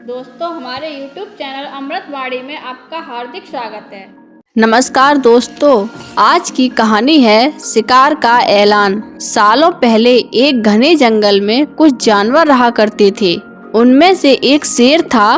दोस्तों, हमारे YouTube channel अमृतवाणी में आपका हार्दिक स्वागत है। नमस्कार दोस्तों, आज की कहानी है शिकार का ऐलान। सालों पहले एक घने जंगल में कुछ जानवर रहा करते थे। उनमें से एक शेर था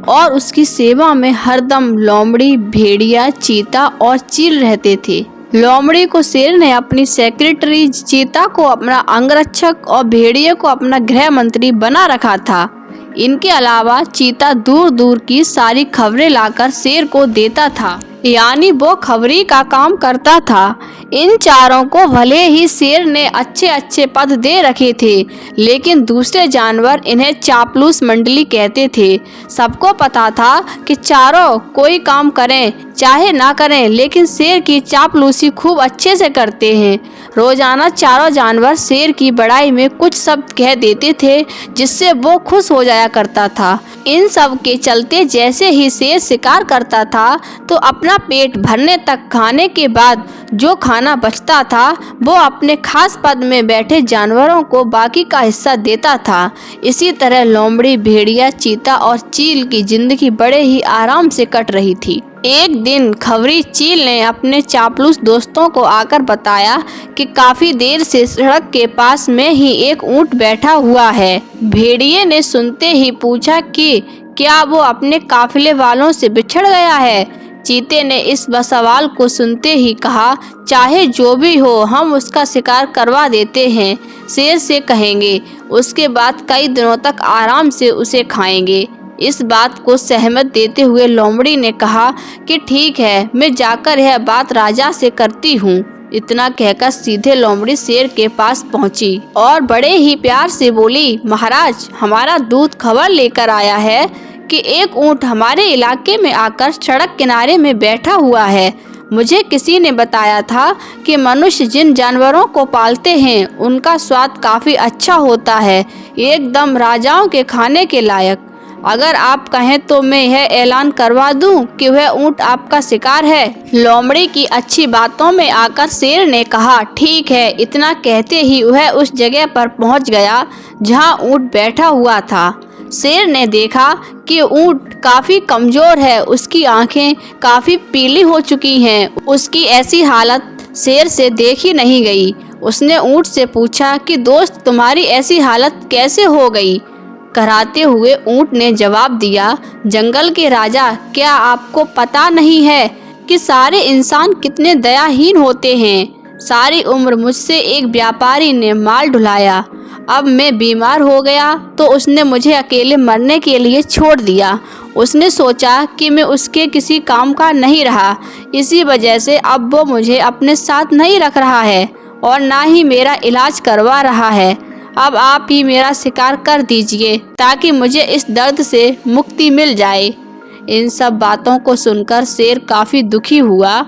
और उसकी सेवा में हरदम लोमड़ी, भेड़िया, चीता और चील रहते थे। लोमड़ी को शेर ने अपनी सेक्रेटरी, चीता को अपना अंगरक्षक और भेड़िए को अपना गृह मंत्री बना रखा था। इनके अलावा चीता दूर दूर की सारी खबरें लाकर शेर को देता था, यानी वो खबरी का काम करता था। इन चारों को भले ही शेर ने अच्छे अच्छे पद दे रखे थे, लेकिन दूसरे जानवर इन्हें चापलूस मंडली कहते थे। सबको पता था कि चारों कोई काम करें चाहे ना करें, लेकिन शेर की चापलूसी खूब अच्छे से करते हैं। रोजाना चारों जानवर शेर की बड़ाई में कुछ शब्द कह देते थे, जिससे वो खुश हो जाया करता था। इन सब के चलते जैसे ही शेर शिकार करता था तो अपना पेट भरने तक खाने के बाद जो खाना बचता था वो अपने खास पद में बैठे जानवरों को बाकी का हिस्सा देता था। इसी तरह लोमड़ी, भेड़िया, चीता और चील की जिंदगी बड़े ही आराम से कट रही थी। एक दिन खबरी चील ने अपने चापलूस दोस्तों को आकर बताया कि काफी देर से सड़क के पास में ही एक ऊंट बैठा हुआ है। भेड़िए ने सुनते ही पूछा कि क्या वो अपने काफिले वालों से बिछड़ गया है। चीते ने इस सवाल को सुनते ही कहा, चाहे जो भी हो हम उसका शिकार करवा देते हैं, शेर से कहेंगे, उसके बाद कई दिनों तक आराम से उसे खाएंगे। इस बात को सहमत देते हुए लोमड़ी ने कहा कि ठीक है, मैं जाकर यह बात राजा से करती हूँ। इतना कहकर सीधे लोमड़ी शेर के पास पहुंची और बड़े ही प्यार से बोली, महाराज, हमारा दूत खबर लेकर आया है कि एक ऊंट हमारे इलाके में आकर सड़क किनारे में बैठा हुआ है। मुझे किसी ने बताया था कि मनुष्य जिन जानवरों को पालते हैं उनका स्वाद काफी अच्छा होता है, एकदम राजाओं के खाने के लायक। अगर आप कहें तो मैं यह ऐलान करवा दूं कि वह ऊंट आपका शिकार है। लोमड़ी की अच्छी बातों में आकर शेर ने कहा, ठीक है। इतना कहते ही वह उस जगह पर पहुंच गया जहां ऊंट बैठा हुआ था। शेर ने देखा कि ऊंट काफी कमजोर है, उसकी आंखें काफी पीली हो चुकी हैं। उसकी ऐसी हालत शेर से देखी नहीं गई। उसने ऊंट से पूछा कि दोस्त, तुम्हारी ऐसी हालत कैसे हो गई। कराते हुए ऊंट ने जवाब दिया, जंगल के राजा, क्या आपको पता नहीं है कि सारे इंसान कितने दयाहीन होते हैं। सारी उम्र मुझसे एक व्यापारी ने माल ढुलाया, अब मैं बीमार हो गया तो उसने मुझे अकेले मरने के लिए छोड़ दिया। उसने सोचा कि मैं उसके किसी काम का नहीं रहा, इसी वजह से अब वो मुझे अपने साथ नहीं रख रहा है और ना ही मेरा इलाज करवा रहा है। अब आप ही मेरा शिकार कर दीजिए ताकि मुझे इस दर्द से मुक्ति मिल जाए। इन सब बातों को सुनकर शेर काफ़ी दुखी हुआ।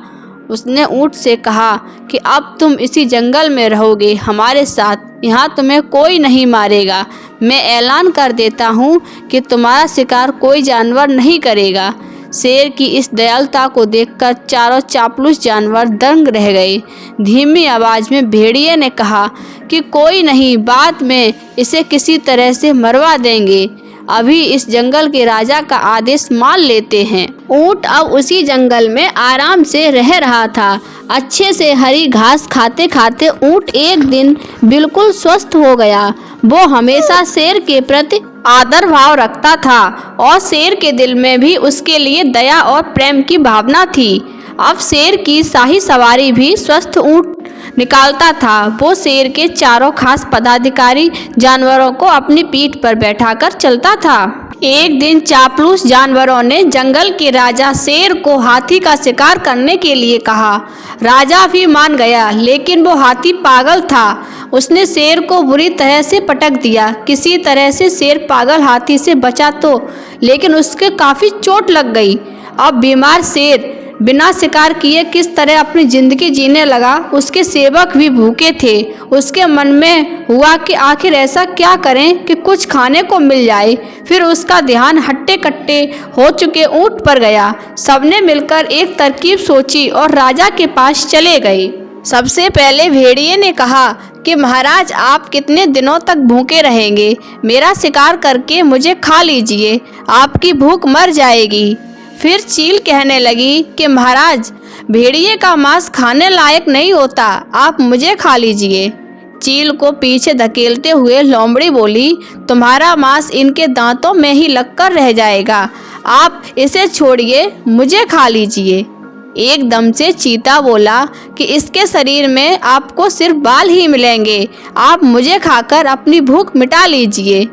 उसने ऊंट से कहा कि अब तुम इसी जंगल में रहोगे हमारे साथ, यहाँ तुम्हें कोई नहीं मारेगा। मैं ऐलान कर देता हूँ कि तुम्हारा शिकार कोई जानवर नहीं करेगा। शेर की इस दयालुता को देखकर चारों चापलूस जानवर दंग रह गए। धीमी आवाज में भेड़िए ने कहा कि कोई नहीं, बाद में इसे किसी तरह से मरवा देंगे, अभी इस जंगल के राजा का आदेश मान लेते हैं। ऊंट अब उसी जंगल में आराम से रह रहा था। अच्छे से हरी घास खाते खाते ऊंट एक दिन बिल्कुल स्वस्थ हो गया। वो हमेशा शेर के प्रति आदर भाव रखता था और शेर के दिल में भी उसके लिए दया और प्रेम की भावना थी। अब शेर की शाही सवारी भी स्वस्थ ऊंट निकालता था। वो शेर के चारों खास पदाधिकारी जानवरों को अपनी पीठ पर बैठाकर चलता था। एक दिन चापलूस जानवरों ने जंगल के राजा शेर को हाथी का शिकार करने के लिए कहा। राजा भी मान गया, लेकिन वो हाथी पागल था। उसने शेर को बुरी तरह से पटक दिया। किसी तरह से शेर पागल हाथी से बचा तो, लेकिन उसके काफी चोट लग गई। अब बीमार शेर बिना शिकार किए किस तरह अपनी जिंदगी जीने लगा। उसके सेवक भी भूखे थे। उसके मन में हुआ कि आखिर ऐसा क्या करें कि कुछ खाने को मिल जाए। फिर उसका ध्यान हट्टे कट्टे हो चुके ऊंट पर गया। सबने मिलकर एक तरकीब सोची और राजा के पास चले गए। सबसे पहले भेड़िए ने कहा कि महाराज आप कितने दिनों तक भूखे रहेंगे, मेरा शिकार करके मुझे खा लीजिए, आपकी भूख मर जाएगी। फिर चील कहने लगी कि महाराज भेड़िए का मांस खाने लायक नहीं होता, आप मुझे खा लीजिए। चील को पीछे धकेलते हुए लोमड़ी बोली, तुम्हारा मांस इनके दांतों में ही लगकर रह जाएगा, आप इसे छोड़िए, मुझे खा लीजिए। एकदम से चीता बोला कि इसके शरीर में आपको सिर्फ बाल ही मिलेंगे, आप मुझे खाकर अपनी भूख मिटा लीजिए।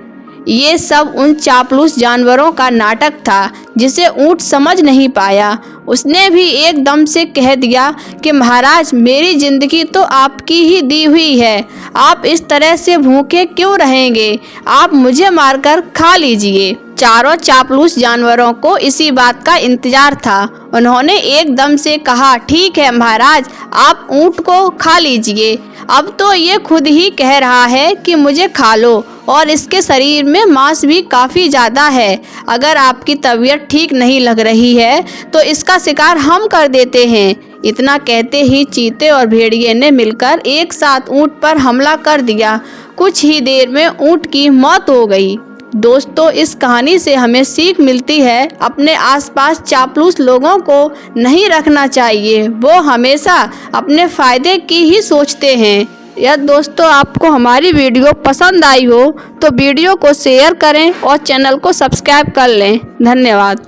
ये सब उन चापलूस जानवरों का नाटक था जिसे ऊंट समझ नहीं पाया। उसने भी एकदम से कह दिया कि महाराज मेरी जिंदगी तो आपकी ही दी हुई है, आप इस तरह से भूखे क्यों रहेंगे, आप मुझे मारकर खा लीजिए। चारों चापलूस जानवरों को इसी बात का इंतजार था। उन्होंने एकदम से कहा, ठीक है महाराज, आप ऊंट को खा लीजिए, अब तो ये खुद ही कह रहा है कि मुझे खा लो और इसके शरीर में मांस भी काफ़ी ज़्यादा है। अगर आपकी तबीयत ठीक नहीं लग रही है तो इसका शिकार हम कर देते हैं। इतना कहते ही चीते और भेड़िए ने मिलकर एक साथ ऊंट पर हमला कर दिया। कुछ ही देर में ऊंट की मौत हो गई। दोस्तों, इस कहानी से हमें सीख मिलती है, अपने आसपास चापलूस लोगों को नहीं रखना चाहिए, वो हमेशा अपने फायदे की ही सोचते हैं। यदि दोस्तों आपको हमारी वीडियो पसंद आई हो तो वीडियो को शेयर करें और चैनल को सब्सक्राइब कर लें। धन्यवाद।